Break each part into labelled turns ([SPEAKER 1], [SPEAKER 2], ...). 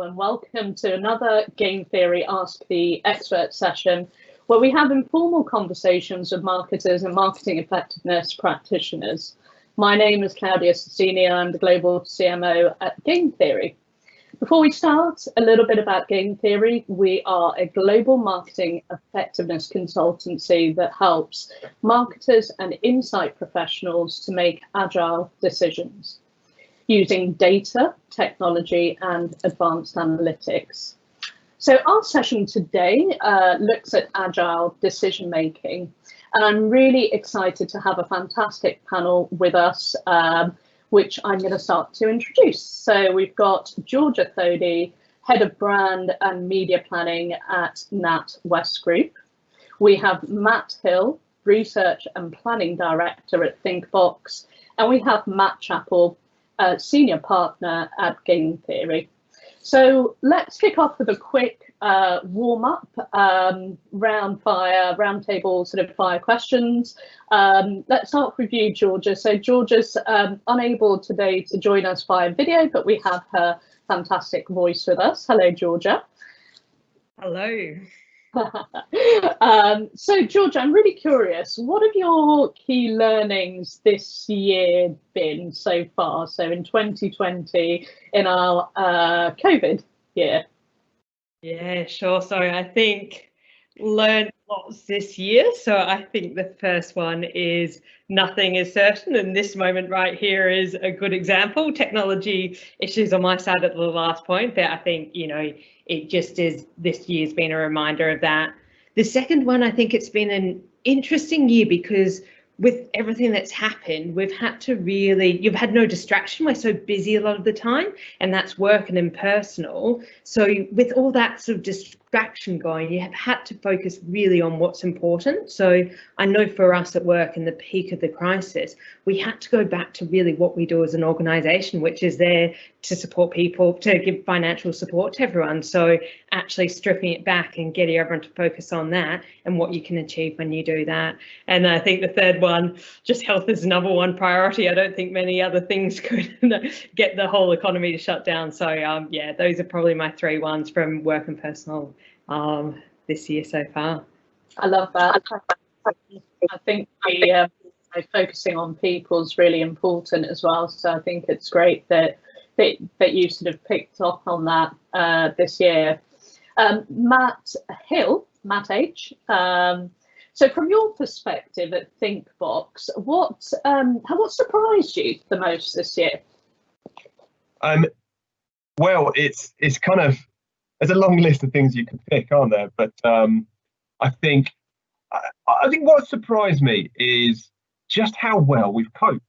[SPEAKER 1] and welcome to another Game Theory Ask the Expert session, where we have informal conversations with marketers and marketing effectiveness practitioners. My name is Claudia Cecchini, I'm the Global CMO at Game Theory. Before we start, a little bit about Game Theory. We are a global marketing effectiveness consultancy that helps marketers and insight professionals to make agile decisions using data, technology, and advanced analytics. So our session today looks at agile decision making, and I'm really excited to have a fantastic panel with us, which I'm going to start to introduce. So we've got Georgia Thodey, Head of Brand and Media Planning at Natwest Group. We have Matt Hill, Research and Planning Director at Thinkbox, and we have Matt Chappell, Senior Partner at Game Theory. So let's kick off with a quick warm-up, roundtable sort of fire questions. Let's start with you, Georgia. So Georgia's unable today to join us via video, but we have her fantastic voice with us. Hello, Georgia.
[SPEAKER 2] Hello.
[SPEAKER 1] So Georgia, I'm really curious, what have your key learnings this year been so far? So in 2020, in our COVID year.
[SPEAKER 2] Yeah, sure. So I think learned lots this year. So I think the first one is nothing is certain, and this moment right here is a good example. Technology issues on my side at the last point, but I think, you know, it just is, this year's been a reminder of that. The second one, I think it's been an interesting year because with everything that's happened, we've had to really, you've had no distraction. We're so busy a lot of the time, and that's work and impersonal. So with all that sort of distraction going, you have had to focus really on what's important. So I know for us at work in the peak of the crisis, we had to go back to really what we do as an organisation, which is there to support people, to give financial support to everyone. So actually stripping it back and getting everyone to focus on that and what you can achieve when you do that. And I think the third one, just health is number one priority. I don't think many other things could get the whole economy to shut down. So yeah, those are probably my three ones from work and personal this year so far.
[SPEAKER 1] I love that. I think the focusing on people is really important as well. So I think it's great that you sort of picked up on that this year. Matt Hill, Matt H. So from your perspective at Thinkbox, what surprised you the most this year?
[SPEAKER 3] Well, it's kind of, there's a long list of things you can pick, aren't there? But I think what surprised me is just how well we've coped.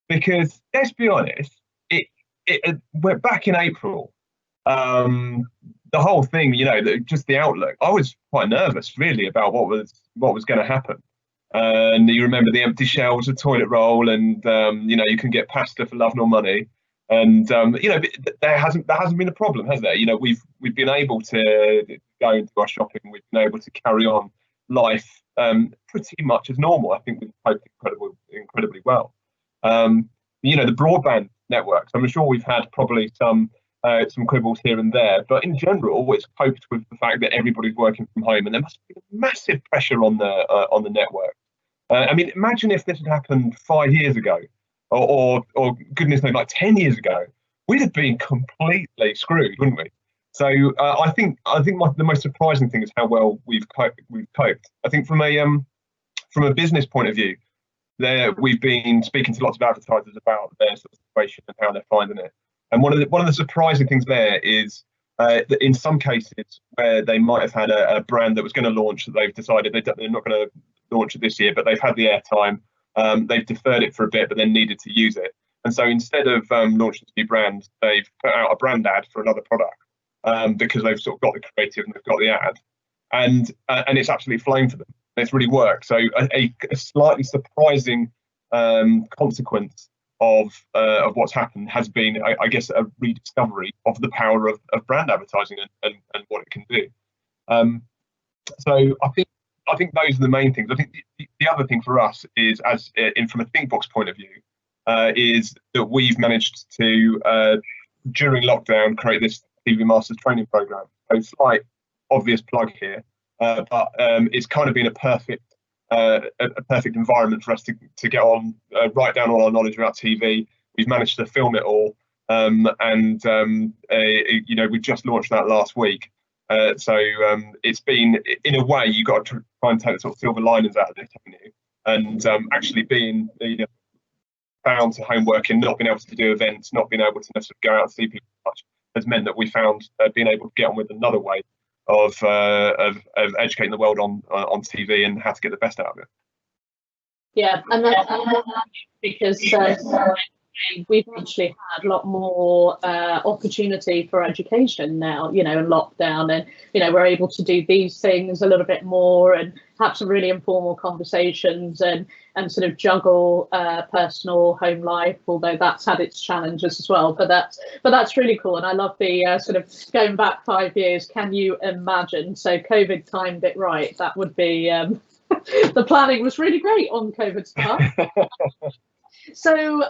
[SPEAKER 3] Because let's be honest, we're back in April. The whole thing, you know, just the outlook. I was quite nervous, really, about what was going to happen. And you remember the empty shelves of toilet roll, and you know, you can get pasta for love nor money. And you know, that hasn't been a problem, has there? You know, we've been able to go into our shopping. We've been able to carry on life pretty much as normal. I think we've coped incredibly well. You know, the broadband networks, I'm sure we've had probably some quibbles here and there, but in general, it's coped with the fact that everybody's working from home, and there must be massive pressure on the network. I mean, imagine if this had happened 5 years ago, or goodness knows, like 10 years ago, we'd have been completely screwed, wouldn't we? So I think the most surprising thing is how well we've coped. I think from a business point of view, we've been speaking to lots of advertisers about their sort of situation and how they're finding it. And one of the surprising things there is that in some cases where they might have had a brand that was going to launch, that they've decided they're not going to launch it this year, but they've had the airtime, they've deferred it for a bit, but then needed to use it. And so instead of launching a new brand, they've put out a brand ad for another product because they've sort of got the creative and they've got the ad, and it's absolutely flown for them. It's really worked. So a slightly surprising consequence of what's happened has been, I guess, a rediscovery of the power of brand advertising and what it can do. So I think those are the main things. I think the other thing for us is, from a Thinkbox point of view, is that we've managed to during lockdown create this TV Masters training program. So slight obvious plug here, but it's kind of been a perfect environment for us to get on, write down all our knowledge about TV. We've managed to film it all, and you know, we just launched that last week. So it's been, in a way, you've got to try and take the sort of silver linings out of this, haven't you? And actually being, you know, bound to homework and not being able to do events, not being able to necessarily go out and see people much, has meant that we found being able to get on with another way of educating the world on TV and how to get the best out of it.
[SPEAKER 1] Yeah, and that's because we've actually had a lot more opportunity for education now, you know, in lockdown, and, you know, we're able to do these things a little bit more and have some really informal conversations and sort of juggle personal home life, although that's had its challenges as well. But that's really cool, and I love the sort of going back 5 years. Can you imagine? So COVID timed it right. That would be the planning was really great on COVID stuff. So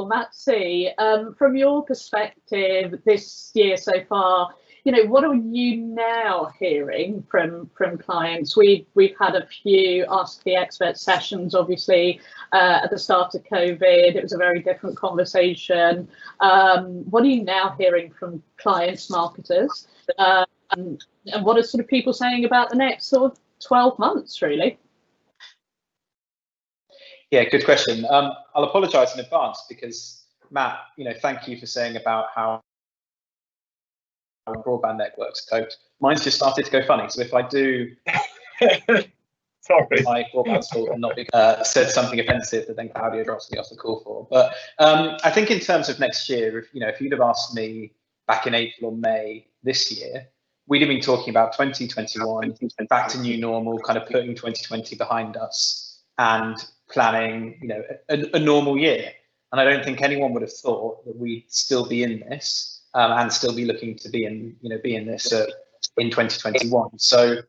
[SPEAKER 1] Matt C, from your perspective this year so far, you know, what are you now hearing from clients? We've had a few Ask the Expert sessions, obviously, at the start of COVID. It was a very different conversation. What are you now hearing from clients, marketers, and what are sort of people saying about the next sort of 12 months, really?
[SPEAKER 4] Yeah, good question. I'll apologise in advance because, Matt, you know, thank you for saying about how broadband networks coped. Mine's just started to go funny. So if I do
[SPEAKER 3] sorry,
[SPEAKER 4] my broadband store and not said something offensive that then Claudia drops me off the call for. But I think in terms of next year, if you'd have asked me back in April or May this year, we'd have been talking about 2021, back to new normal, kind of putting 2020 behind us and planning, you know, a normal year. And I don't think anyone would have thought that we'd still be in this and still be looking to be in this in 2021. So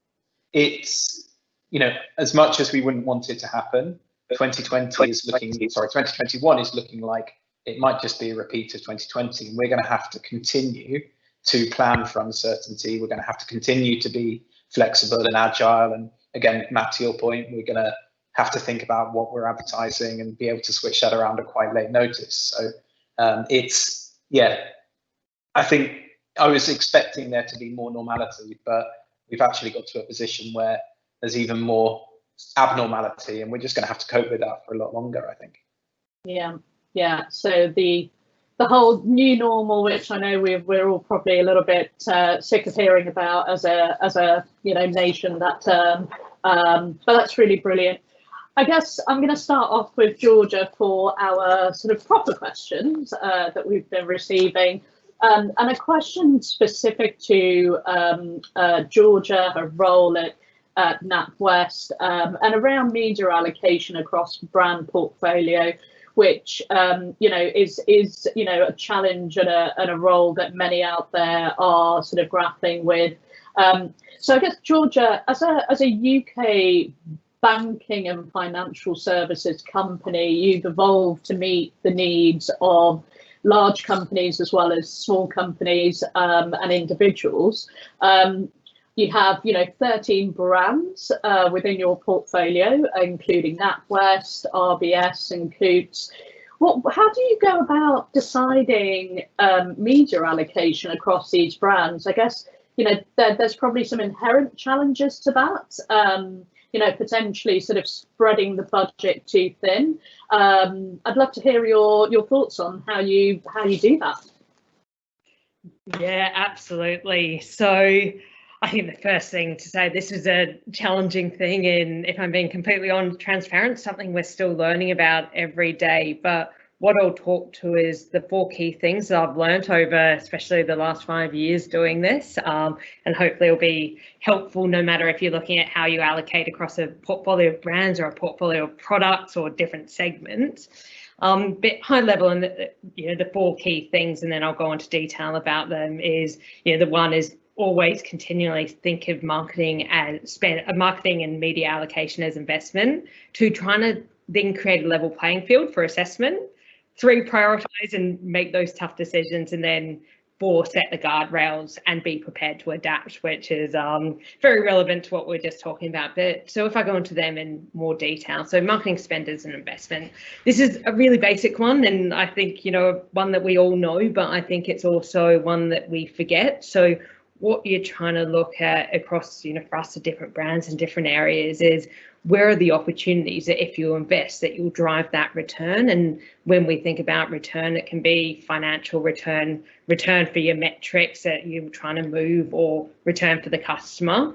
[SPEAKER 4] it's, you know, as much as we wouldn't want it to happen, 2021 is looking like it might just be a repeat of 2020. And we're going to have to continue to plan for uncertainty. We're going to have to continue to be flexible and agile. And again, Matt, to your point, we're going to have to think about what we're advertising and be able to switch that around at quite late notice. So it's, yeah, I think I was expecting there to be more normality, but we've actually got to a position where there's even more abnormality, and we're just going to have to cope with that for a lot longer, I think.
[SPEAKER 1] Yeah. So the whole new normal, which I know we're all probably a little bit sick of hearing about as a you know, nation, that but that's really brilliant. I guess I'm going to start off with Georgia for our sort of proper questions that we've been receiving. And a question specific to Georgia, her role at Natwest, and around media allocation across brand portfolio, which you know, is you know, a challenge and a role that many out there are sort of grappling with. So I guess, Georgia, as a UK banking and financial services company, you've evolved to meet the needs of large companies as well as small companies and individuals. You have, you know, 13 brands within your portfolio, including NatWest, RBS, and Coots. How do you go about deciding media allocation across these brands? I guess, you know, there's probably some inherent challenges to that. You know, potentially sort of spreading the budget too thin. I'd love to hear your thoughts on how you do that.
[SPEAKER 2] Yeah, absolutely. So I think the first thing to say, this is a challenging thing, and if I'm being completely transparent, something we're still learning about every day. But what I'll talk to is the 4 key things that I've learnt over, especially the last 5 years doing this, and hopefully it'll be helpful no matter if you're looking at how you allocate across a portfolio of brands or a portfolio of products or different segments. Bit high level, and you know, the 4 key things, and then I'll go into detail about them. Is, you know, the one is always continually think of marketing and marketing and media allocation as investment. 2, trying to then create a level playing field for assessment. 3, prioritize and make those tough decisions. And then set the guardrails and be prepared to adapt, which is very relevant to what we're just talking about. But so if I go into them in more detail, so marketing spend as an investment, this is a really basic one, and I think, you know, one that we all know, but I think it's also one that we forget. So what you're trying to look at across, you know, for us, the different brands and different areas is, where are the opportunities that if you invest that you'll drive that return? And when we think about return, it can be financial return, return for your metrics that you're trying to move, or return for the customer.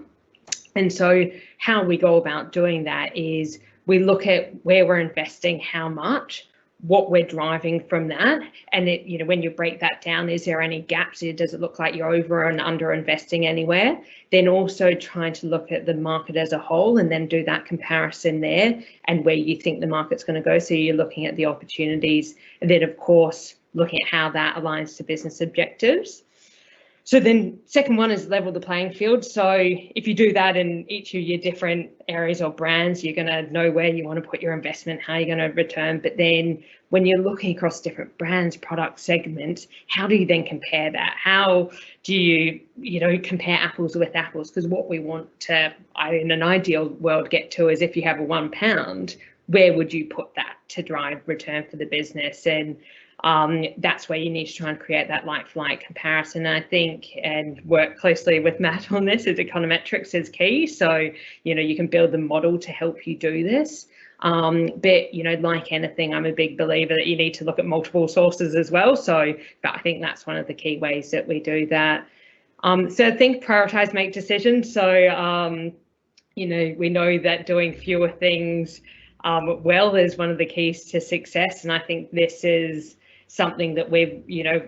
[SPEAKER 2] And so how we go about doing that is we look at where we're investing, how much, what we're driving from that, and it, you know, when you break that down, is there any gaps? Does it look like you're over and under investing anywhere? Then also trying to look at the market as a whole and then do that comparison there and where you think the market's going to go. So you're looking at the opportunities, and then of course looking at how that aligns to business objectives. So then second one is level the playing field. So if you do that in each of your different areas or brands, you're going to know where you want to put your investment, how you're going to return. But then when you're looking across different brands, product segments, how do you then compare that? How do you, you know, compare apples with apples? Because what we want to, in an ideal world, get to is, if you have a £1, where would you put that to drive return for the business? And that's where you need to try and create that like-for-like comparison. I think, and work closely with Matt on this, is econometrics is key. So, you know, you can build the model to help you do this. But, you know, like anything, I'm a big believer that you need to look at multiple sources as well. So, but I think that's one of the key ways that we do that. So I think prioritize, make decisions. So, you know, we know that doing fewer things well is one of the keys to success. And I think this is something that we've, you know,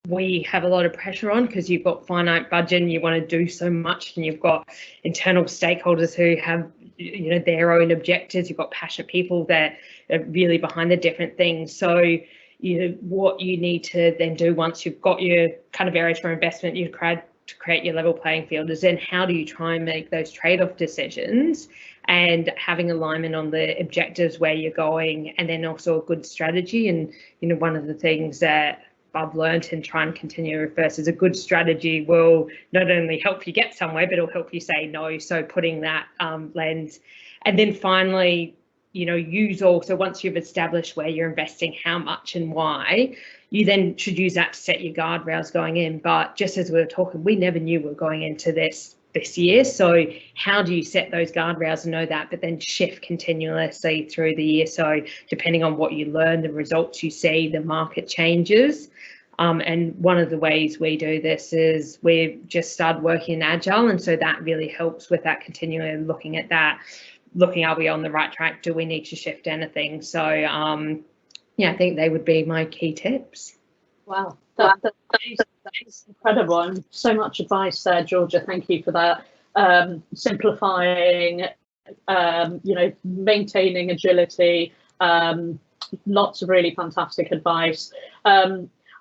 [SPEAKER 2] we have a lot of pressure on, because you've got finite budget and you want to do so much, and you've got internal stakeholders who have, you know, their own objectives. You've got passionate people that are really behind the different things. So, you know, what you need to then do once you've got your kind of areas for investment, you create your level playing field, is then how do you try and make those trade-off decisions, and having alignment on the objectives, where you're going, and then also a good strategy. And, you know, one of the things that I've learned and try and continue to reverse is, a good strategy will not only help you get somewhere, but it'll help you say no. So putting that lens. And then finally, you know, use also, once you've established where you're investing, how much and why, you then should use that to set your guardrails going in. But just as we were talking, we never knew we were going into this year. So how do you set those guardrails and know that, but then shift continuously through the year? So depending on what you learn, the results you see, the market changes. And one of the ways we do this is we've just started working in agile. And so that really helps with that, continually looking at that, looking, are we on the right track? Do we need to shift anything? So yeah, I think they would be my key tips.
[SPEAKER 1] Wow, that is incredible, and so much advice there, Georgia. Thank you for that. Simplifying, you know, maintaining agility, lots of really fantastic advice.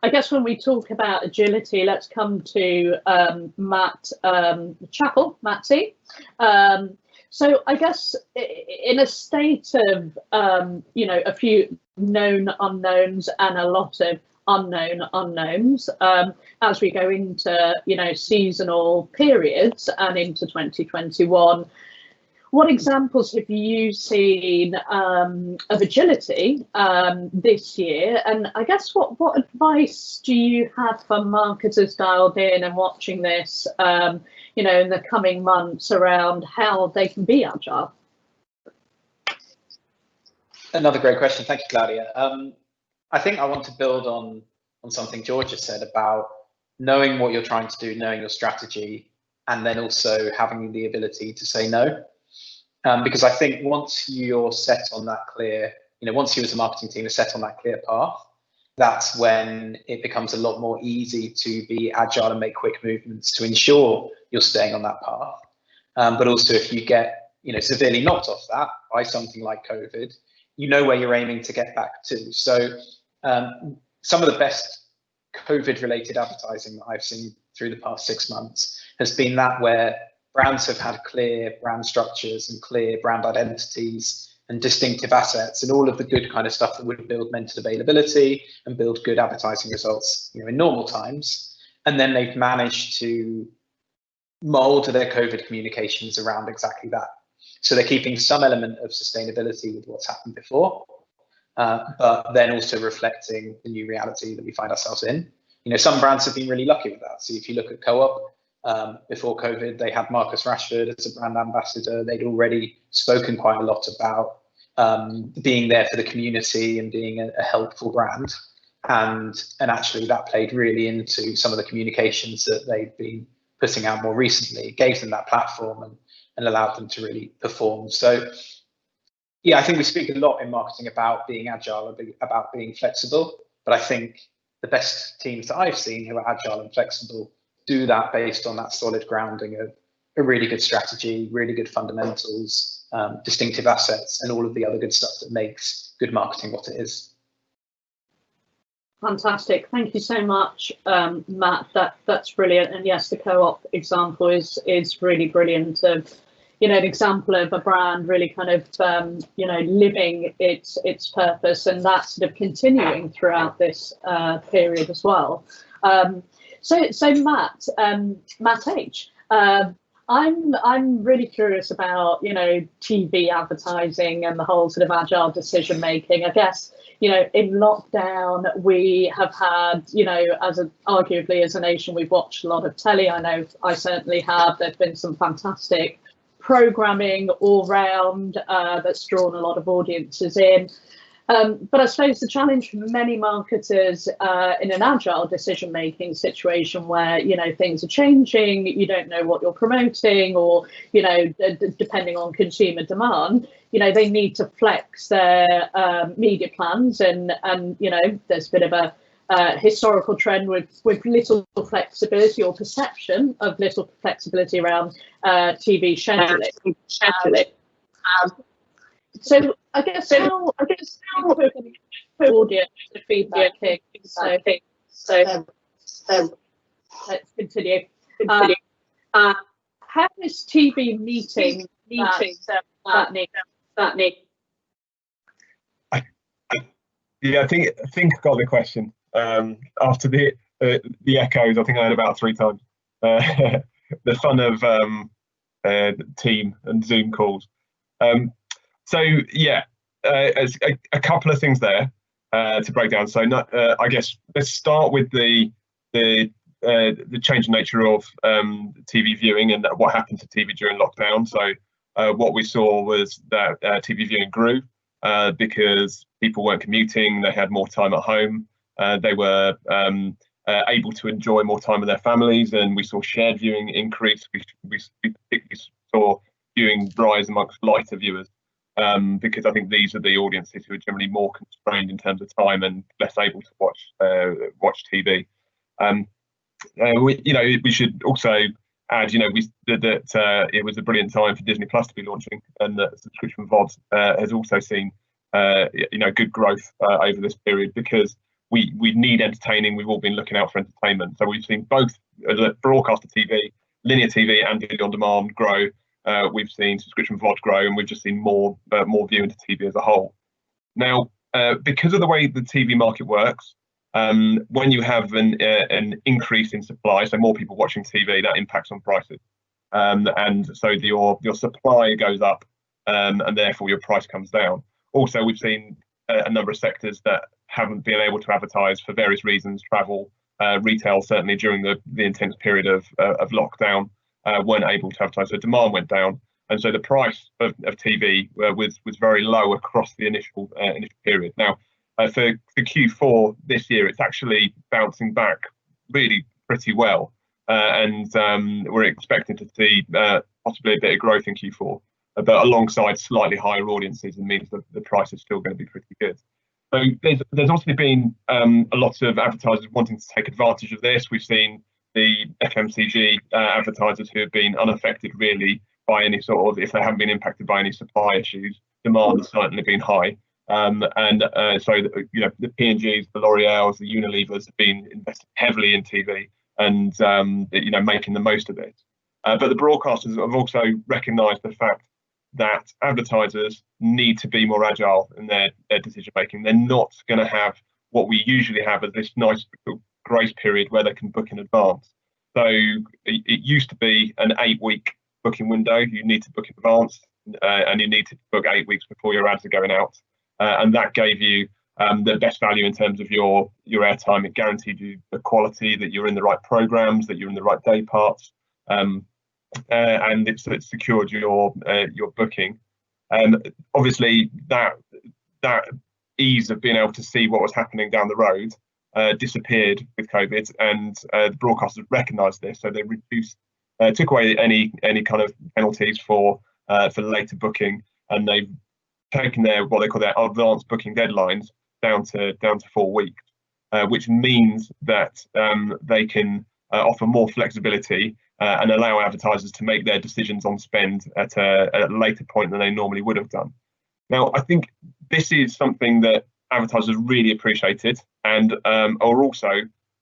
[SPEAKER 1] I guess when we talk about agility, let's come to Matt Chappell, Matsy. So I guess in a state of, you know, a few known unknowns and a lot of unknown unknowns, as we go into, you know, seasonal periods and into 2021, what examples have you seen of agility this year? And I guess what advice do you have for marketers dialed in and watching this, you know, in the coming months, around how they can be agile?
[SPEAKER 4] Another great question. Thank you, Claudia. I think I want to build on something Georgia said about knowing what you're trying to do, knowing your strategy, and then also having the ability to say no. Because I think once you're set on that clear, you know, once you as a marketing team are set on that clear path, that's when it becomes a lot more easy to be agile and make quick movements to ensure you're staying on that path. But also, if you get, you know, severely knocked off that by something like COVID, you know where you're aiming to get back to. So some of the best COVID-related advertising that I've seen through the past 6 months has been that where brands have had clear brand structures and clear brand identities and distinctive assets and all of the good kind of stuff that would build mental availability and build good advertising results, you know, in normal times. And then they've managed to mold their COVID communications around exactly that. So they're keeping some element of sustainability with what's happened before, but then also reflecting the new reality that we find ourselves in. You know, some brands have been really lucky with that. So if you look at Co-op, before COVID, they had Marcus Rashford as a brand ambassador. They'd already spoken quite a lot about being there for the community and being a helpful brand. And actually that played really into some of the communications that they've been putting out more recently. It gave them that platform and allowed them to really perform. So yeah, I think we speak a lot in marketing about being agile, about being flexible, but I think the best teams that I've seen who are agile and flexible do that based on that solid grounding of a really good strategy, really good fundamentals, distinctive assets, and all of the other good stuff that makes good marketing what it is.
[SPEAKER 1] Fantastic. Thank you so much, Matt. That's brilliant. And yes, the Co-op example is really brilliant. Of, you know, an example of a brand really kind of you know, living its purpose, and that's sort of continuing throughout this period as well. So Matt, Matt H. I'm really curious about, you know, TV advertising and the whole sort of agile decision making. I guess, you know, in lockdown, we have had, you know, arguably as a nation, we've watched a lot of telly. I know I certainly have. There's been some fantastic programming all round that's drawn a lot of audiences in. But I suppose the challenge for many marketers in an agile decision-making situation where, you know, things are changing, you don't know what you're promoting, or, you know, depending on consumer demand, you know, they need to flex their media plans, and you know, there's a bit of a historical trend with little flexibility, or perception of little flexibility around TV scheduling. So I guess how audience feedback here. So let's continue. How is TV meeting that need?
[SPEAKER 3] Yeah, I think I got the question. After the echoes, I think I heard about 3 times. The fun of team and Zoom calls. So yeah, a couple of things there to break down. So I guess let's start with the changing nature of TV viewing and what happened to TV during lockdown. So what we saw was that TV viewing grew because people weren't commuting, they had more time at home, they were able to enjoy more time with their families, and we saw shared viewing increase. We particularly saw viewing rise amongst lighter viewers. Because I think these are the audiences who are generally more constrained in terms of time and less able to watch TV. We should also add, you know, that it was a brilliant time for Disney Plus to be launching, and that subscription VOD has also seen good growth over this period, because we need entertaining. We've all been looking out for entertainment, so we've seen both broadcaster TV, linear TV, and video on demand grow. We've seen subscription VOD grow, and we've just seen more viewing to TV as a whole. Now, because of the way the TV market works, when you have an increase in supply, so more people watching TV, that impacts on prices, and so your supply goes up, and therefore your price comes down. Also, we've seen a number of sectors that haven't been able to advertise for various reasons. Travel, retail, certainly during the intense period of lockdown, weren't able to advertise, so demand went down, and so the price of TV was very low across the initial period. Now, for Q4 this year, it's actually bouncing back really pretty well, and we're expecting to see possibly a bit of growth in Q4, but alongside slightly higher audiences, it means that the price is still going to be pretty good. So there's also been a lot of advertisers wanting to take advantage of this. We've seen the FMCG advertisers who have been unaffected really by any sort of, if they haven't been impacted by any supply issues, demand has certainly been high. So you know, the P&Gs, the L'Oreals, the Unilevers have been invested heavily in TV, and you know, making the most of it. But the broadcasters have also recognised the fact that advertisers need to be more agile in their decision making. They're not going to have what we usually have as this nice grace period where they can book in advance. So it used to be an 8-week booking window. You need to book in advance, and you need to book 8 weeks before your ads are going out. And that gave you the best value in terms of your airtime. It guaranteed you the quality, that you're in the right programs, that you're in the right day parts, and it secured your booking. And obviously that ease of being able to see what was happening down the road disappeared with COVID, and the broadcasters recognised this, so they took away any kind of penalties for later booking, and they've taken what they call their advanced booking deadlines down to 4 weeks, which means that they can offer more flexibility and allow advertisers to make their decisions on spend at a later point than they normally would have done. Now, I think this is something that advertisers really appreciated, and are also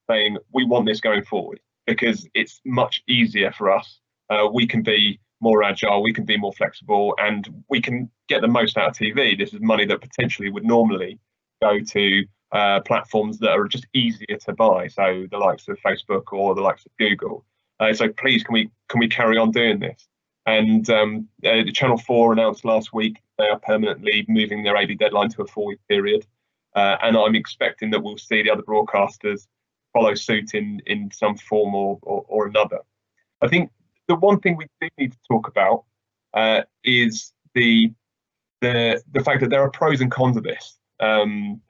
[SPEAKER 3] saying we want this going forward because it's much easier for us. We can be more agile, we can be more flexible, and we can get the most out of TV. This is money that potentially would normally go to platforms that are just easier to buy, so the likes of Facebook or the likes of Google. So please, can we carry on doing this? And the Channel 4 announced last week they are permanently moving their AD deadline to a 4-week period, and I'm expecting that we'll see the other broadcasters follow suit in some form or another. I think the one thing we do need to talk about is the fact that there are pros and cons of this, and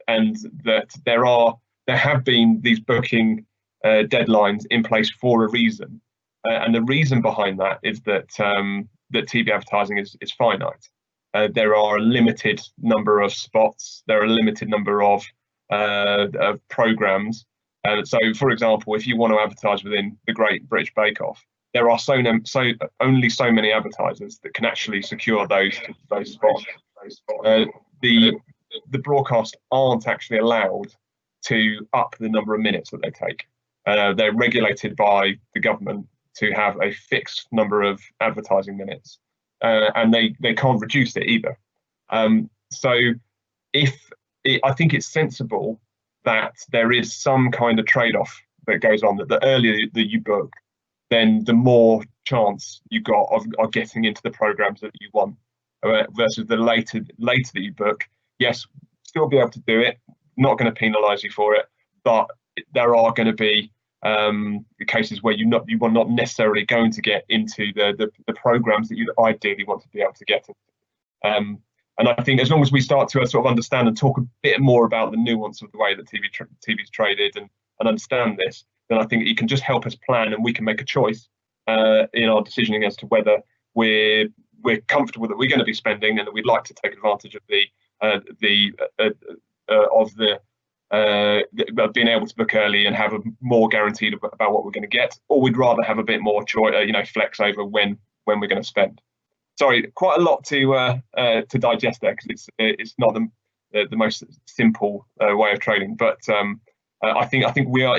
[SPEAKER 3] that there have been these booking deadlines in place for a reason, and the reason behind that is that that TV advertising is finite. There are a limited number of spots. There are a limited number of programs. So, for example, if you want to advertise within the Great British Bake Off, there are only so many advertisers that can actually secure those spots. The broadcast aren't actually allowed to up the number of minutes that they take. They're regulated by the government to have a fixed number of advertising minutes, and they can't reduce it either. So I think it's sensible that there is some kind of trade-off that goes on, that the earlier that you book, then the more chance you got of getting into the programs that you want, versus the later that you book. Yes, still be able to do it, not going to penalise you for it, but there are going to be cases where you are not necessarily going to get into the programs that you ideally want to be able to get into. And I think as long as we start to sort of understand and talk a bit more about the nuance of the way that TV is traded and understand this, then I think it can just help us plan, and we can make a choice in our decisioning as to whether we're comfortable that we're going to be spending and that we'd like to take advantage of being able to book early and have a more guaranteed about what we're going to get, or we'd rather have a bit more choice, flex over when we're going to spend. Sorry, quite a lot to digest there, because it's not the most simple way of trading, but I think we are.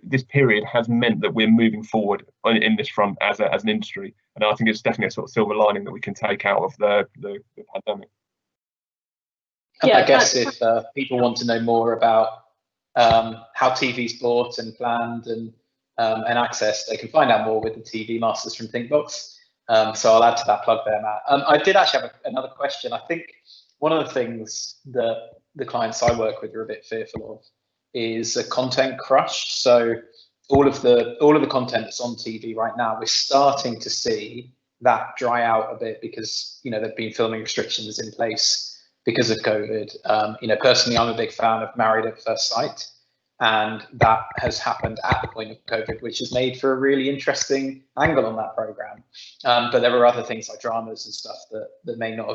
[SPEAKER 3] This period has meant that we're moving forward in this front as an industry, and I think it's definitely a sort of silver lining that we can take out of the pandemic.
[SPEAKER 4] Yeah, I guess if people want to know more about how TV's bought and planned and accessed, they can find out more with the TV Masters from Thinkbox. So I'll add to that plug there, Matt. I did actually have another question. I think one of the things that the clients I work with are a bit fearful of is a content crush. So all of the content that's on TV right now, we're starting to see that dry out a bit because there've been filming restrictions in place because of COVID. Personally, I'm a big fan of Married at First Sight, and that has happened at the point of COVID, which has made for a really interesting angle on that program. But there were other things like dramas and stuff that may not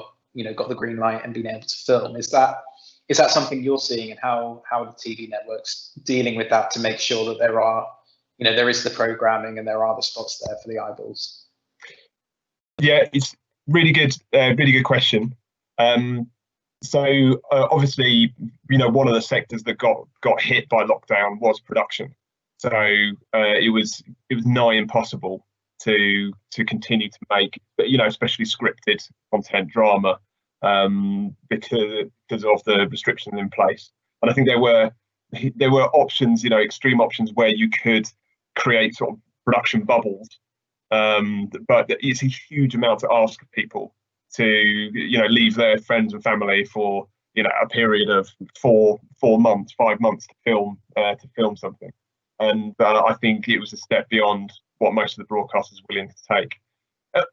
[SPEAKER 4] have got the green light and been able to film. Is that something you're seeing, and how are the TV networks dealing with that to make sure that there is the programming and there are the spots there for the eyeballs?
[SPEAKER 3] Yeah, it's really good question. So obviously, one of the sectors that got hit by lockdown was production. So it was nigh impossible to continue to make, especially scripted content, drama, because of the restrictions in place. And I think there were there were options, extreme options where you could create sort of production bubbles, but it's a huge amount to ask of people to leave their friends and family for a period of 4 months, 5 months to film something. And I think it was a step beyond what most of the broadcasters were willing to take.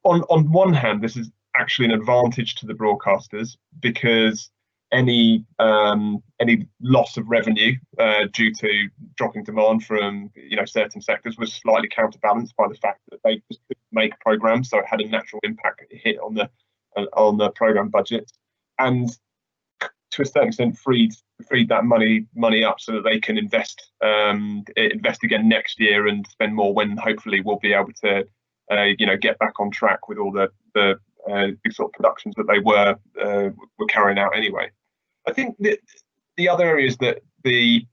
[SPEAKER 3] On one hand, this is actually an advantage to the broadcasters, because any loss of revenue due to dropping demand from certain sectors was slightly counterbalanced by the fact that they just couldn't make programs, so it had a natural impact hit on the program budget, and to a certain extent freed that money up so that they can invest again next year and spend more when hopefully we'll be able to get back on track with all the sort of productions that they were carrying out anyway. I think that the other areas that the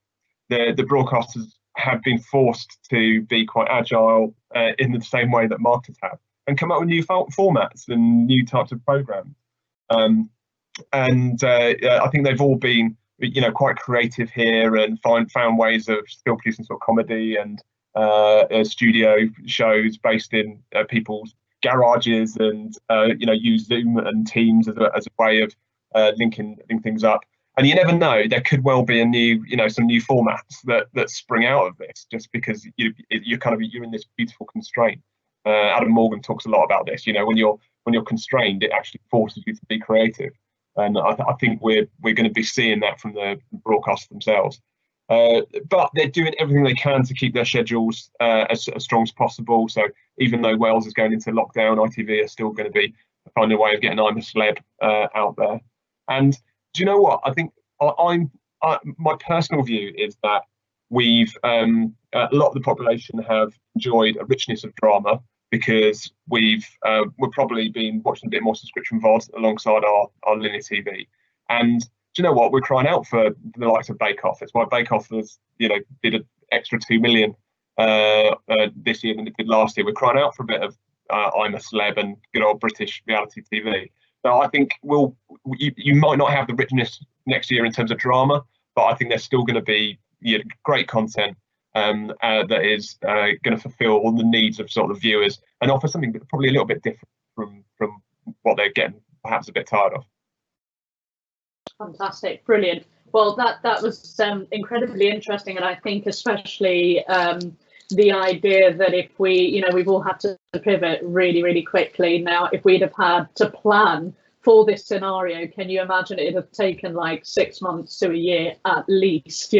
[SPEAKER 3] broadcasters have been forced to be quite agile in the same way that marketers have, and come up with new formats and new types of programs. I think they've all been quite creative here and found ways of still producing sort of comedy and studio shows based in people's garages, and use Zoom and Teams as a way of linking things up. And you never know, there could well be some new formats that spring out of this, just because you're in this beautiful constraint. Adam Morgan talks a lot about this. When you're constrained, it actually forces you to be creative, and I think we're going to be seeing that from the broadcasters themselves. But they're doing everything they can to keep their schedules as strong as possible. So even though Wales is going into lockdown, ITV are still going to be finding a way of getting I'm a Celeb out there. And do you know what? I think my personal view is that we've a lot of the population have enjoyed a richness of drama, because we're probably been watching a bit more subscription VOD alongside our linear TV. And do you know what? We're crying out for the likes of Bake Off. It's why Bake Off did an extra 2 million this year than it did last year. We're crying out for a bit of I'm a Celeb and good old British reality TV. So I think you might not have the richness next year in terms of drama, but I think there's still going to be great content that is going to fulfil all the needs of sort of viewers and offer something probably a little bit different from what they're getting perhaps a bit tired of.
[SPEAKER 1] Fantastic, brilliant. Well, that was incredibly interesting, and I think especially the idea that if we've all had to pivot really, really quickly. Now, if we'd have had to plan for this scenario, can you imagine it'd have taken like 6 months to a year at least?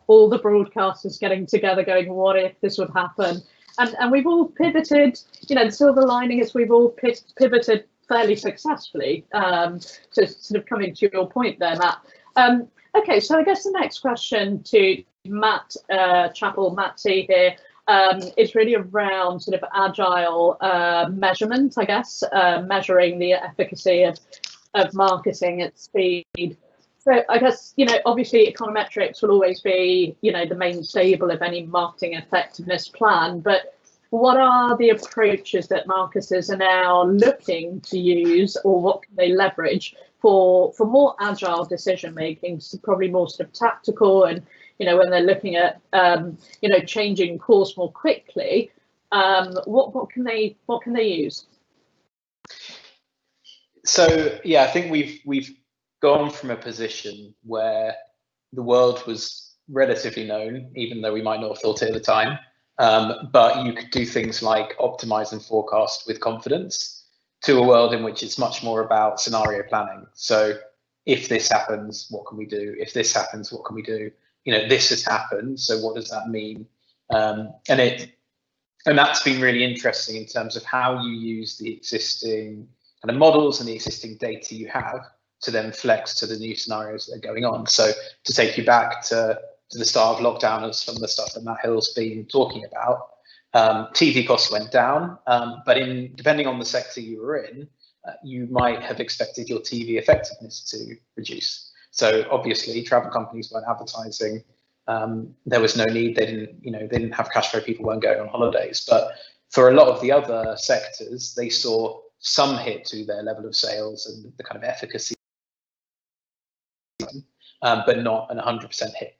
[SPEAKER 1] All the broadcasters getting together, going, "What if this would happen?" And we've all pivoted. The silver lining is we've all pivoted fairly successfully. So sort of coming to your point there, Matt. Okay, so I guess the next question to Matt Chappell, Matt C here, is really around sort of agile measurement, I guess, measuring the efficacy of marketing at speed. So I guess, obviously econometrics will always be, the main stable of any marketing effectiveness plan, but what are the approaches that marketers are now looking to use, or what can they leverage for more agile decision making, so probably more sort of tactical, and when they're looking at changing course more quickly, what can they use?
[SPEAKER 4] So yeah, I think we've gone from a position where the world was relatively known, even though we might not have thought it at the time. But you could do things like optimize and forecast with confidence, to a world in which it's much more about scenario planning. So if this happens, what can we do? If this happens, what can we do? This has happened, so what does that mean? And that's been really interesting in terms of how you use the existing kind of models and the existing data you have to then flex to the new scenarios that are going on. So to take you back to the start of lockdown and some of the stuff that Matt Hill's been talking about, TV costs went down, but depending on the sector you were in, you might have expected your TV effectiveness to reduce. So obviously travel companies weren't advertising. There was no need. They didn't have cash flow. People weren't going on holidays. But for a lot of the other sectors, they saw some hit to their level of sales and the kind of efficacy, but not an 100% hit.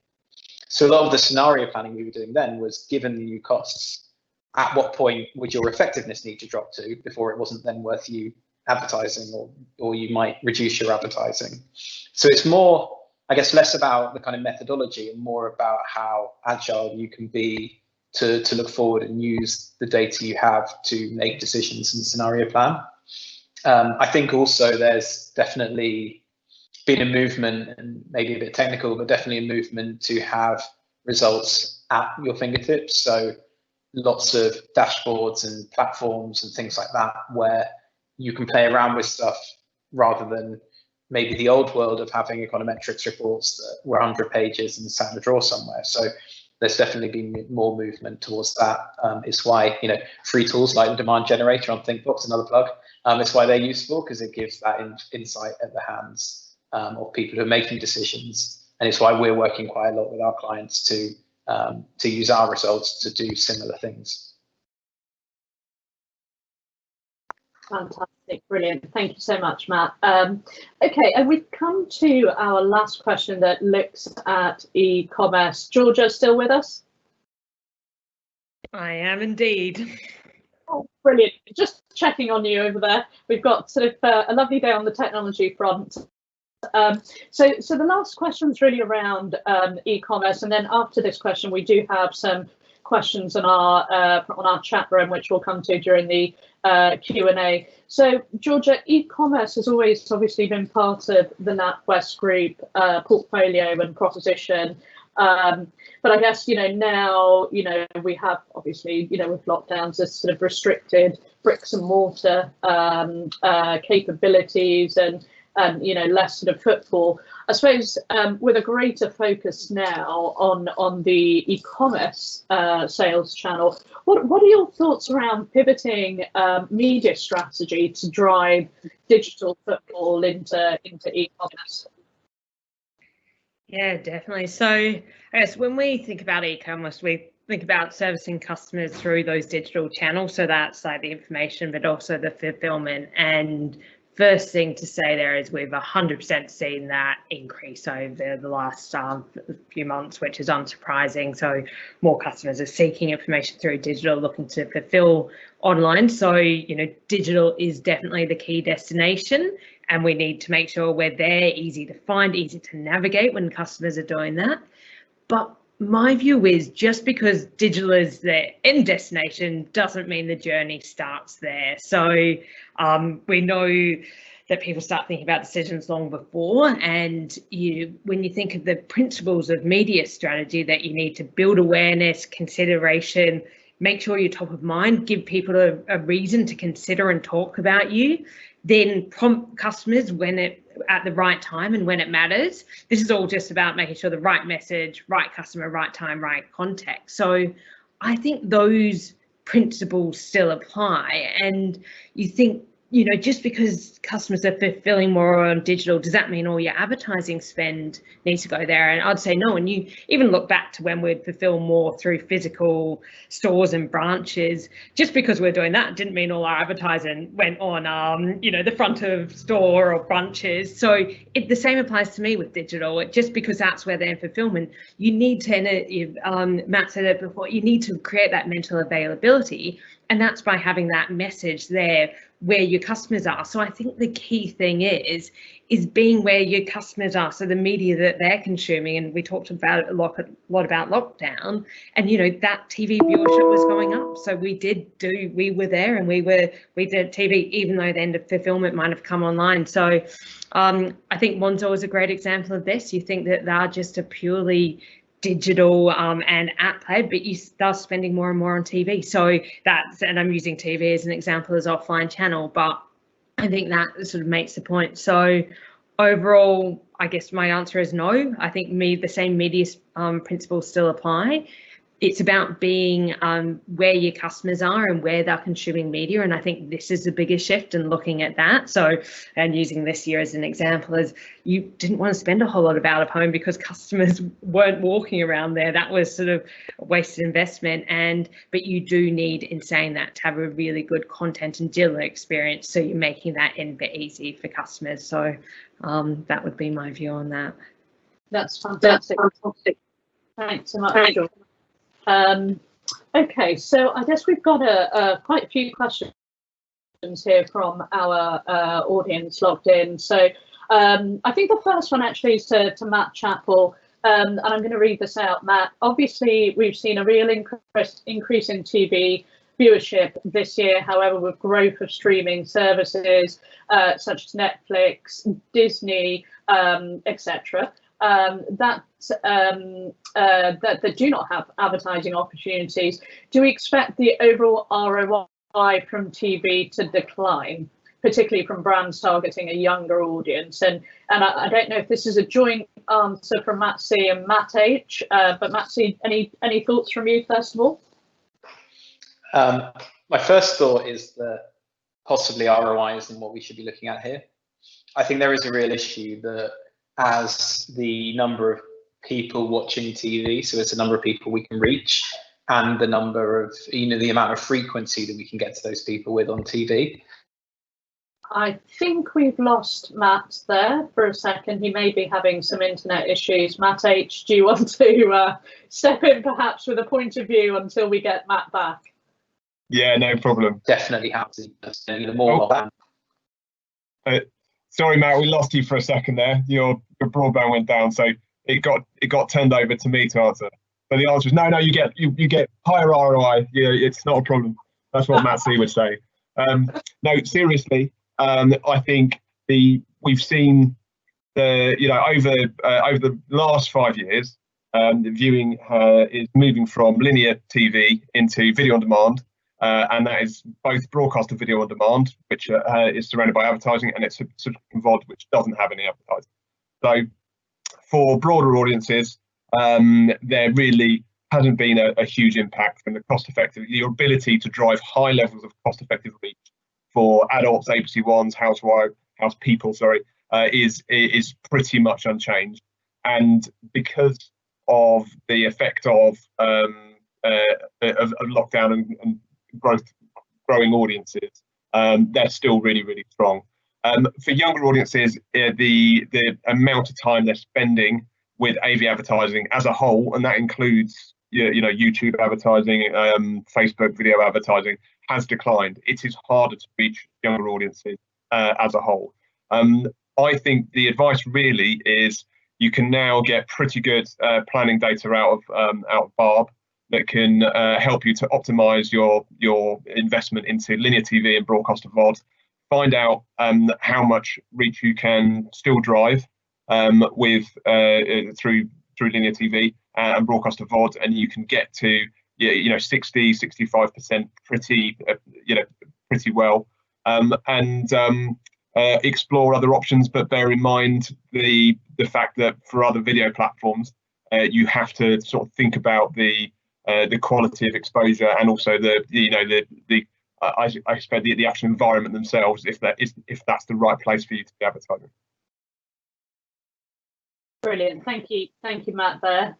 [SPEAKER 4] So a lot of the scenario planning we were doing then was, given the new costs, at what point would your effectiveness need to drop to before it wasn't then worth you advertising, or you might reduce your advertising. So it's more, I guess, less about the kind of methodology and more about how agile you can be to look forward and use the data you have to make decisions and scenario plan. I think also there's definitely been a movement, and maybe a bit technical, but definitely a movement to have results at your fingertips. So lots of dashboards and platforms and things like that where you can play around with stuff rather than maybe the old world of having econometrics reports that were 100 pages and sat in a drawer somewhere. So there's definitely been more movement towards that. It's why, free tools like the demand generator on Thinkbox, another plug, it's why they're useful, because it gives that insight at the hands of people who are making decisions. And it's why we're working quite a lot with our clients to use our results to do similar things.
[SPEAKER 1] Fantastic, brilliant. Thank you so much, Matt. Okay, and we've come to our last question that looks at e-commerce. Georgia, still with us?
[SPEAKER 2] I am indeed.
[SPEAKER 1] Oh, brilliant. Just checking on you over there. We've got sort of a lovely day on the technology front. So the last question is really around e-commerce, and then after this question, we do have some questions on our chat room, which we'll come to during the Q&A. So, Georgia, e-commerce has always obviously been part of the Natwest Group portfolio and proposition. But I guess, now, we have obviously, with lockdowns, this sort of restricted bricks and mortar capabilities and less sort of footfall. I suppose with a greater focus now on the e-commerce sales channel, what are your thoughts around pivoting media strategy to drive digital footfall into e-commerce?
[SPEAKER 2] Yeah, definitely. So I guess when we think about e-commerce, we think about servicing customers through those digital channels. So that's like the information, but also the fulfillment. And first thing to say there is we've 100% seen that increase over the last few months, which is unsurprising. So more customers are seeking information through digital, looking to fulfill online. So, digital is definitely the key destination, and we need to make sure we're there, easy to find, easy to navigate when customers are doing that. But my view is just because digital is the end destination doesn't mean the journey starts there. So we know that people start thinking about decisions long before, and when you think of the principles of media strategy, that you need to build awareness, consideration, make sure you're top of mind, give people a reason to consider and talk about you, then prompt customers at the right time and when it matters. This is all just about making sure the right message, right customer, right time, right context. So I think those principles still apply. And you think, just because customers are fulfilling more on digital, does that mean all your advertising spend needs to go there? And I'd say no. And you even look back to when we'd fulfill more through physical stores and branches. Just because we're doing that didn't mean all our advertising went on, the front of store or branches. So the same applies to me with digital. Just because that's where they're in fulfillment, you need to, Matt said it before, you need to create that mental availability. And that's by having that message there where your customers are. So I think the key thing is being where your customers are. So the media that they're consuming, and we talked about a lot about lockdown, and that TV viewership was going up. So we were there, and we did TV, even though then the fulfillment might have come online. So I think Monzo is a great example of this. You think that they're just a purely digital and app led, but you start spending more and more on TV. So and I'm using TV as an example as offline channel, but I think that sort of makes the point. So overall, I guess my answer is no. I think the same media principles still apply. It's about being where your customers are and where they're consuming media. And I think this is the biggest shift in looking at that. So, and using this year as an example, is you didn't want to spend a whole lot of out of home because customers weren't walking around there. That was sort of a wasted investment. But you do need, in saying that, to have a really good content and digital experience. So you're making that end bit easy for customers. So that would be my view on that.
[SPEAKER 1] That's fantastic. Thanks so much, George. Okay, so I guess we've got quite a few questions here from our audience logged in. So I think the first one actually is to Matt Chappell, and I'm going to read this out, Matt. Obviously, we've seen a real increase in TV viewership this year. However, with growth of streaming services such as Netflix, Disney, etc., that do not have advertising opportunities, do we expect the overall ROI from TV to decline, particularly from brands targeting a younger audience? And I don't know if this is a joint answer from Matt C and Matt H, but Matt C, any thoughts from you first of all?
[SPEAKER 4] My first thought is that possibly ROI isn't what we should be looking at here. I think there is a real issue that as the number of people watching TV, so it's the number of people we can reach, and the number of, the amount of frequency that we can get to those people with on TV.
[SPEAKER 1] I think we've lost Matt there for a second. He may be having some internet issues. Matt H, do you want to step in perhaps with a point of view until we get Matt back?
[SPEAKER 3] Yeah, no problem.
[SPEAKER 4] Definitely have to. The more
[SPEAKER 3] sorry, Matt, we lost you for a second there. Your broadband went down, so it got turned over to me to answer. But the answer is no. You get higher ROI. Yeah, it's not a problem. That's what Matt C would say. No, seriously, I think we've seen over the last 5 years, the viewing is moving from linear TV into video on demand. And that is both broadcast and video on demand, which is surrounded by advertising, and it's subscription VOD, which doesn't have any advertising. So for broader audiences, there really hasn't been a huge impact from the cost-effective, your ability to drive high levels of cost-effective reach for adults, ABC Ones, House People, is pretty much unchanged. And because of the effect of lockdown and growing audiences, they're still really, really strong. For younger audiences, the amount of time they're spending with AV advertising as a whole, and that includes YouTube advertising, Facebook video advertising, has declined. It is harder to reach younger audiences as a whole. I think the advice really is you can now get pretty good planning data out of Barb that can help you to optimize your investment into linear TV and broadcast VOD. Find out how much reach you can still drive with through linear TV and broadcast VOD, and you can get to 60-65% pretty well, and explore other options. But bear in mind the fact that for other video platforms, you have to sort of think about the quality of exposure, and also I expect the actual environment themselves, if that's the right place for you to be advertising.
[SPEAKER 1] Brilliant, thank you, Matt. There,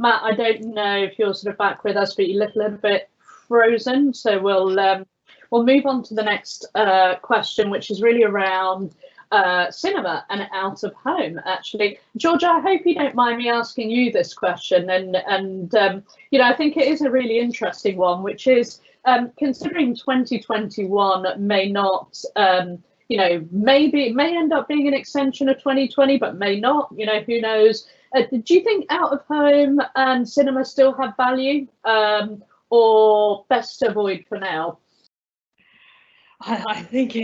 [SPEAKER 1] Matt, I don't know if you're sort of back with us, but you look a little bit frozen. So we'll move on to the next question, which is really around cinema and out of home. Actually, Georgia, I hope you don't mind me asking you this question, and I think it is a really interesting one, which is considering 2021 may not, may end up being an extension of 2020, but may not. Who knows? Do you think out of home and cinema still have value, or best to avoid for now?
[SPEAKER 2] I think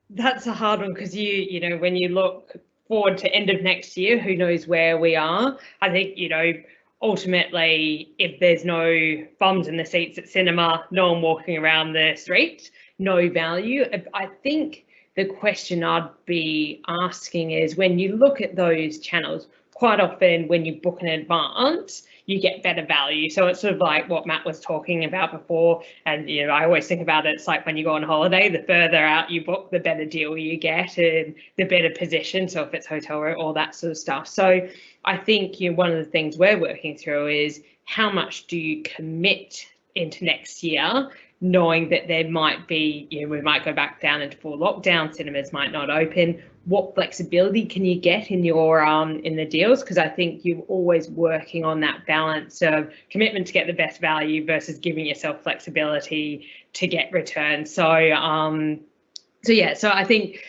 [SPEAKER 2] that's a hard one, because when you look forward to end of next year, who knows where we are. I think ultimately, if there's no bums in the seats at cinema, no one walking around the street, no value. I think the question I'd be asking is, when you look at those channels, quite often when you book in advance, you get better value. So it's sort of like what Matt was talking about before. And I always think about it, it's like when you go on holiday, the further out you book, the better deal you get and the better position. So if it's hotel room, all that sort of stuff. So I think one of the things we're working through is how much do you commit into next year, knowing that there might be, we might go back down into full lockdown, cinemas might not open. What flexibility can you get in your in the deals? Because I think you're always working on that balance of commitment to get the best value versus giving yourself flexibility to get returns. So I think,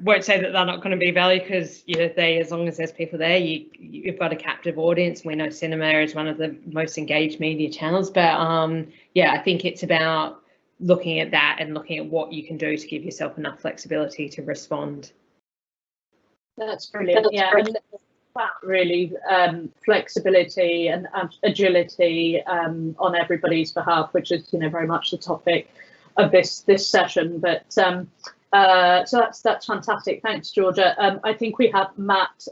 [SPEAKER 2] won't say that they're not going to be value, because as long as there's people there, you've got a captive audience. We know cinema is one of the most engaged media channels, but I think it's about looking at that and looking at what you can do to give yourself enough flexibility to respond.
[SPEAKER 1] That's brilliant. And that really flexibility and agility on everybody's behalf, which is very much the topic of this session. But so that's fantastic. Thanks, Georgia. I think we have Matt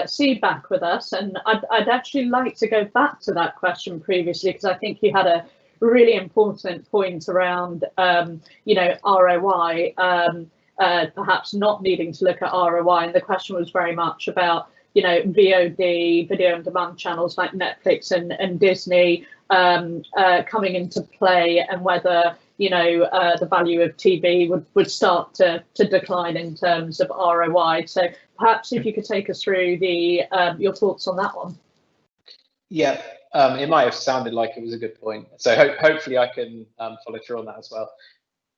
[SPEAKER 1] C back with us, and I'd actually like to go back to that question previously, because I think you had a really important point around ROI. Perhaps not needing to look at ROI, and the question was very much about VOD, video on demand channels like Netflix and Disney coming into play, and whether the value of TV would start to decline in terms of ROI. So perhaps if you could take us through your thoughts on that one.
[SPEAKER 4] Yeah, it might have sounded like it was a good point, so hopefully I can follow through on that as well.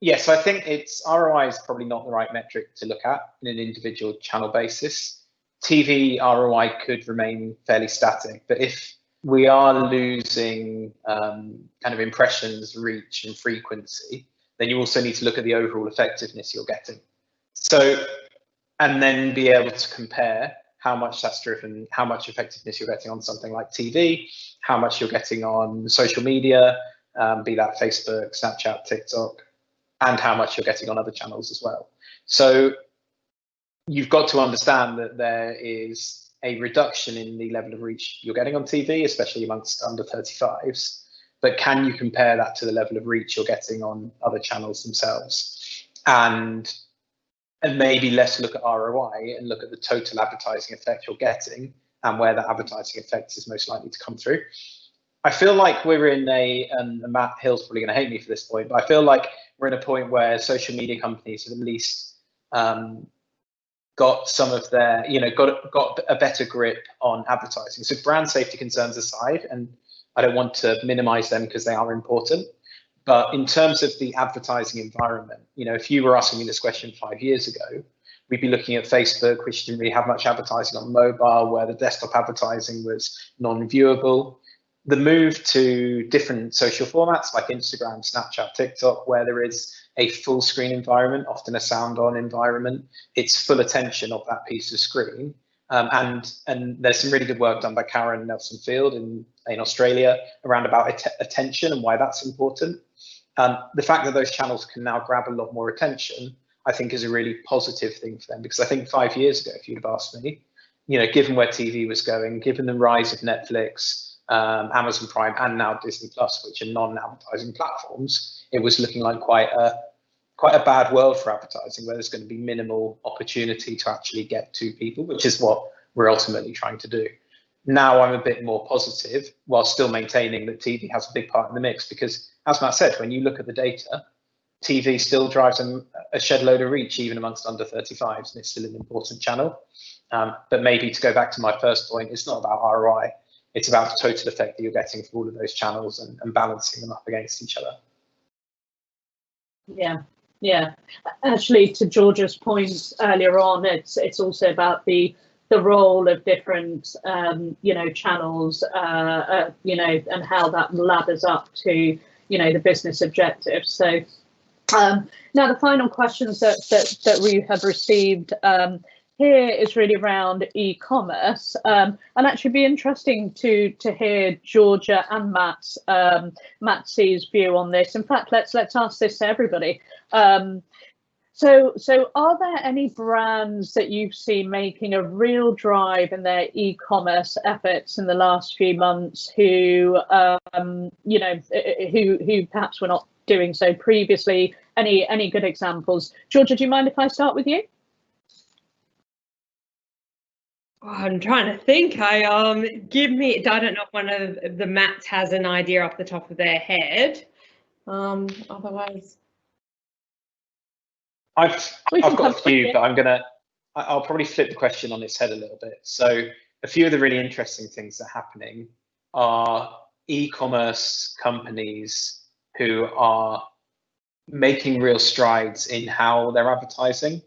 [SPEAKER 4] Yes, I think ROI is probably not the right metric to look at in an individual channel basis. TV ROI could remain fairly static, but if we are losing kind of impressions, reach, and frequency, then you also need to look at the overall effectiveness you're getting. So, and then be able to compare how much that's driven, how much effectiveness you're getting on something like TV, how much you're getting on social media, be that Facebook, Snapchat, TikTok, and how much you're getting on other channels as well. So you've got to understand that there is a reduction in the level of reach you're getting on TV, especially amongst under 35s. But can you compare that to the level of reach you're getting on other channels themselves? And maybe let's look at ROI and look at the total advertising effect you're getting and where that advertising effect is most likely to come through. I feel like we're in and Matt Hill's probably going to hate me for this point, but I feel like we're in a point where social media companies have at least got some of their, got a better grip on advertising. So brand safety concerns aside, and I don't want to minimize them because they are important, but in terms of the advertising environment, if you were asking me this question 5 years ago, we'd be looking at Facebook, which didn't really have much advertising on mobile, where the desktop advertising was non-viewable. The move to different social formats like Instagram, Snapchat, TikTok, where there is a full screen environment, often a sound on environment, it's full attention of that piece of screen. And there's some really good work done by Karen Nelson Field in Australia around about attention and why that's important. The fact that those channels can now grab a lot more attention, I think, is a really positive thing for them, because I think 5 years ago, if you'd have asked me, given where TV was going, given the rise of Netflix, Amazon Prime, and now Disney Plus, which are non-advertising platforms, it was looking like quite a bad world for advertising, where there's going to be minimal opportunity to actually get to people, which is what we're ultimately trying to do. Now I'm a bit more positive, while still maintaining that TV has a big part in the mix, because as Matt said, when you look at the data, TV still drives a shed load of reach even amongst under 35s, and it's still an important channel. But maybe to go back to my first point, it's not about ROI. It's about the total effect that you're getting for all of those channels and balancing them up against each other.
[SPEAKER 1] Yeah. Actually, to Georgia's point earlier on, it's also about the role of different channels, and how that ladders up to the business objectives. So now the final questions that we have received here is really around e-commerce, and actually be interesting to hear Georgia and Matt C's view on this. In fact, let's ask this to everybody. So are there any brands that you've seen making a real drive in their e-commerce efforts in the last few months who who perhaps were not doing so previously? Any good examples? Georgia, do you mind if I start with you?
[SPEAKER 2] I'm trying to think. I don't know if one of the Matts has an idea off the top of their head. Otherwise,
[SPEAKER 4] I've got a few, but I'll probably flip the question on its head a little bit. So a few of the really interesting things that are happening are e-commerce companies who are making real strides in how they're advertising.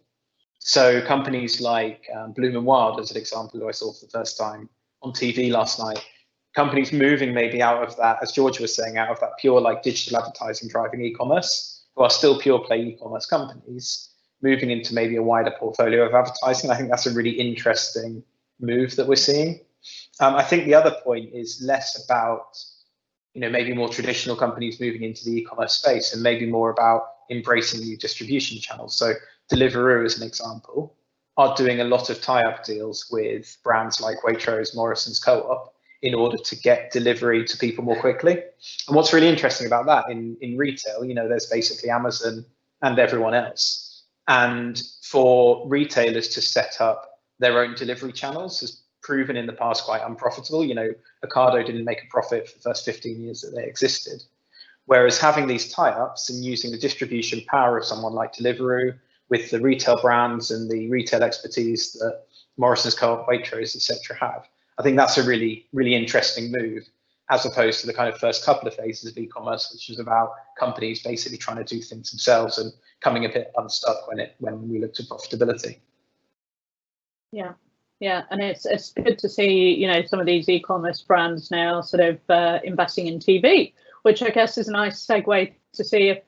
[SPEAKER 4] So companies like Bloom and Wild, as an example, who I saw for the first time on TV last night, companies moving maybe out of that, as Georgia was saying, out of that pure like digital advertising driving e-commerce, who are still pure play e-commerce companies, moving into maybe a wider portfolio of advertising. I think that's a really interesting move that we're seeing. I think the other point is less about, maybe more traditional companies moving into the e-commerce space and maybe more about embracing new distribution channels. So Deliveroo, as an example, are doing a lot of tie-up deals with brands like Waitrose, Morrison's Co-op in order to get delivery to people more quickly. And what's really interesting about that in retail, there's basically Amazon and everyone else. And for retailers to set up their own delivery channels has proven in the past quite unprofitable. Ocado didn't make a profit for the first 15 years that they existed. Whereas having these tie-ups and using the distribution power of someone like Deliveroo with the retail brands and the retail expertise that Morrison's Co-op, Waitrose, etc. have, I think that's a really, really interesting move, as opposed to the kind of first couple of phases of e-commerce, which was about companies basically trying to do things themselves and coming a bit unstuck when we looked at profitability.
[SPEAKER 1] Yeah, and it's good to see, some of these e-commerce brands now sort of investing in TV, which I guess is a nice segue to see if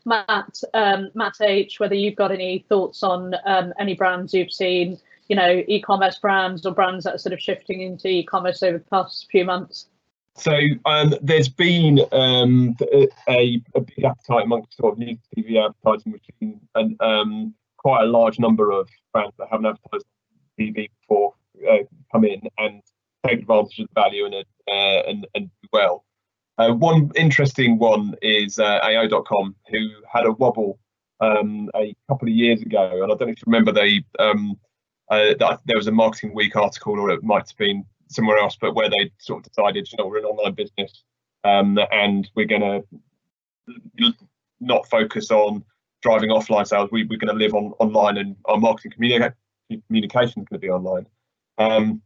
[SPEAKER 1] Matt H, whether you've got any thoughts on any brands you've seen, e-commerce brands or brands that are sort of shifting into e-commerce over the past few months.
[SPEAKER 3] So there's been a big appetite amongst sort of news TV advertising, which is quite a large number of brands that haven't advertised on TV before come in and take advantage of the value and do well. One interesting one is AO.com, who had a wobble a couple of years ago, and I don't know if you remember there was a Marketing Week article, or it might have been somewhere else, but where they sort of decided, we're an online business and we're going to not focus on driving offline sales. We're going to live online, and our marketing communication is going to be online. And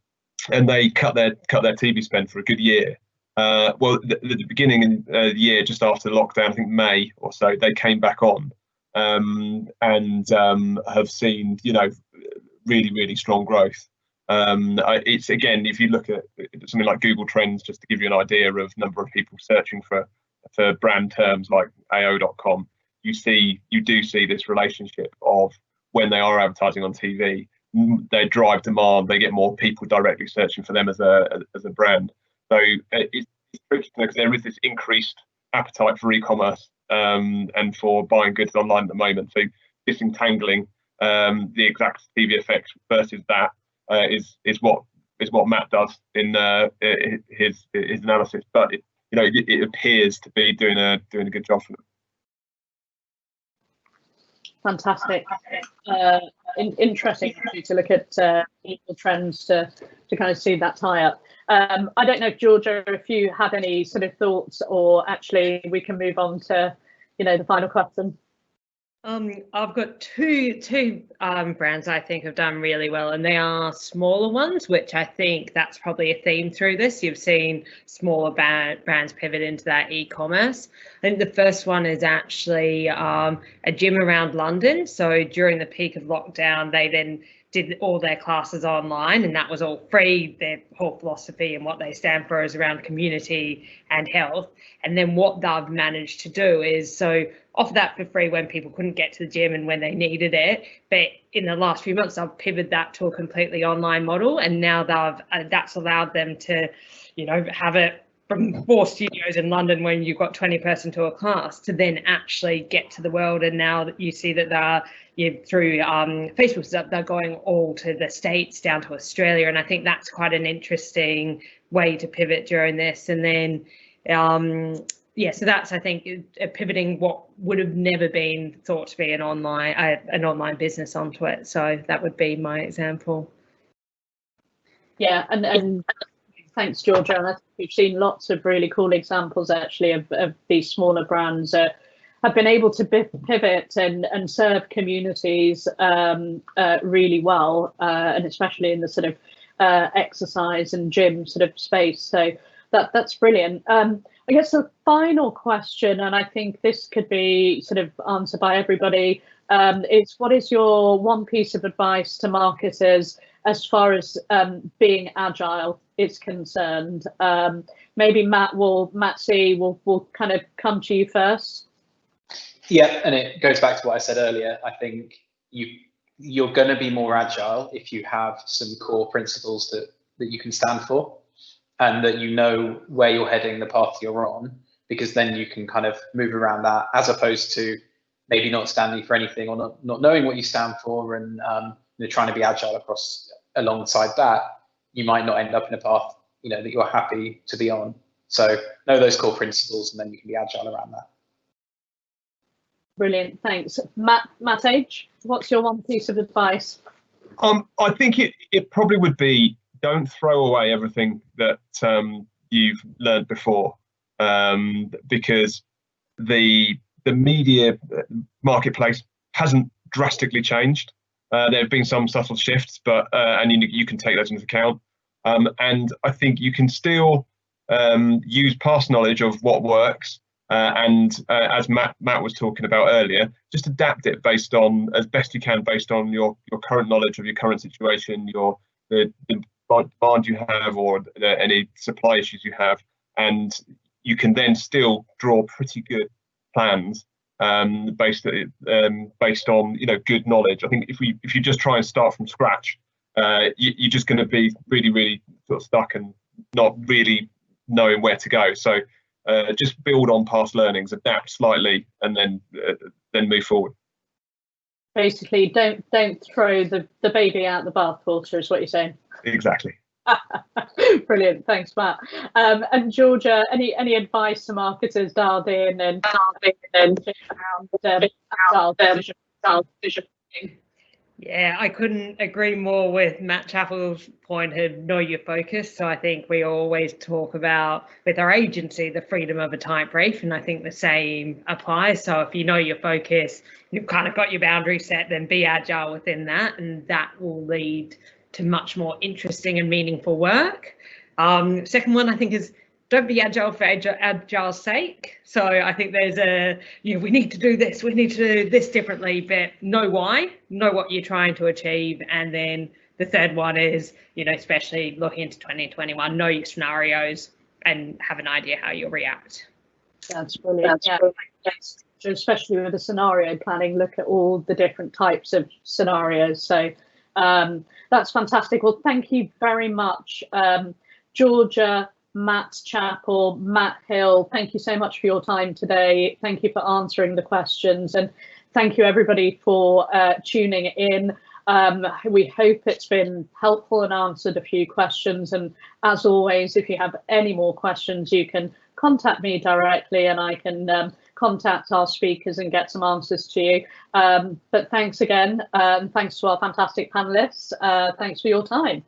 [SPEAKER 3] they cut their TV spend for a good year. Well, at the beginning of the year, just after the lockdown, I think May or so, they came back on and have seen, really, really strong growth. It's, again, if you look at something like Google Trends, just to give you an idea of number of people searching for brand terms like AO.com, you do see this relationship of when they are advertising on TV, they drive demand, they get more people directly searching for them as a brand. So it's tricky because there is this increased appetite for e-commerce and for buying goods online at the moment. So disentangling the exact TV effect versus that is what Matt does in his analysis. But it appears to be doing a good job for them.
[SPEAKER 1] Fantastic. Interesting actually to look at equal trends to kind of see that tie up. I don't know, Georgia, if you have any sort of thoughts, or actually we can move on to the final question.
[SPEAKER 2] I've got two brands I think have done really well, and they are smaller ones, which I think that's probably a theme through this. You've seen smaller brands pivot into that e-commerce. I think the first one is actually a gym around London. So during the peak of lockdown, they then did all their classes online, and that was all free. Their whole philosophy and what they stand for is around community and health. And then what they've managed to do is offer that for free when people couldn't get to the gym and when they needed it. But in the last few months, they've pivoted that to a completely online model, and now that's allowed them to, have it from 4 studios in London when you've got 20 person to a class to then actually get to the world. And now that you see that through Facebook stuff, they're going all to the States, down to Australia. And I think that's quite an interesting way to pivot during this. And then, so that's, I think, pivoting what would have never been thought to be an online business onto it. So that would be my example.
[SPEAKER 1] Yeah, and Thanks, Georgia. And I think we've seen lots of really cool examples actually of these smaller brands that have been able to pivot and serve communities really well, and especially in the sort of exercise and gym sort of space. So that's brilliant. I guess the final question, and I think this could be sort of answered by everybody, is what is your one piece of advice to marketers as far as being agile is concerned? Maybe Matt C will kind of come to you first.
[SPEAKER 4] Yeah, and it goes back to what I said earlier. I think you're going to be more agile if you have some core principles that you can stand for, and that you know where you're heading, the path you're on, because then you can kind of move around that, as opposed to maybe not standing for anything or not knowing what you stand for, and trying to be agile alongside that. You might not end up in a path that you're happy to be on. So know those core principles, and then you can be agile around that.
[SPEAKER 1] Brilliant, thanks. Matt H, what's your one piece of advice?
[SPEAKER 3] I think it probably would be, don't throw away everything that you've learned before, because the media marketplace hasn't drastically changed. There have been some subtle shifts, but and you can take those into account. And I think you can still use past knowledge of what works, and as Matt was talking about earlier, just adapt it based on, as best you can, based on your current knowledge of your current situation, the demand you have, or any supply issues you have, and you can then still draw pretty good plans based on good knowledge. I think if you just try and start from scratch, you're just going to be really sort of stuck and not really knowing where to go. So just build on past learnings, adapt slightly, and then move forward.
[SPEAKER 1] Basically, don't throw the baby out the bathwater, is what you're saying.
[SPEAKER 3] Exactly.
[SPEAKER 1] Brilliant, thanks, Matt. And Georgia, any advice to marketers dialed in and
[SPEAKER 2] Yeah, I couldn't agree more with Matt Chappell's point of know your focus. So I think we always talk about, with our agency, the freedom of a tight brief, and I think the same applies. So if you know your focus, you've kind of got your boundary set, then be agile within that, and that will lead to much more interesting and meaningful work. Second one, I think, is don't be agile for agile's sake. So I think there's we need to do this, we need to do this differently, but know why, know what you're trying to achieve. And then the third one is, especially looking into 2021, know your scenarios and have an idea how you'll react.
[SPEAKER 1] That's brilliant. So especially with the scenario planning, look at all the different types of scenarios. So that's fantastic. Well, thank you very much, Georgia, Matt Chappell, Matt Hill. Thank you so much for your time today. Thank you for answering the questions, and thank you everybody for tuning in. We hope it's been helpful and answered a few questions. And as always, if you have any more questions, you can contact me directly, and I can contact our speakers and get some answers to you. But thanks again, and thanks to our fantastic panelists. Thanks for your time.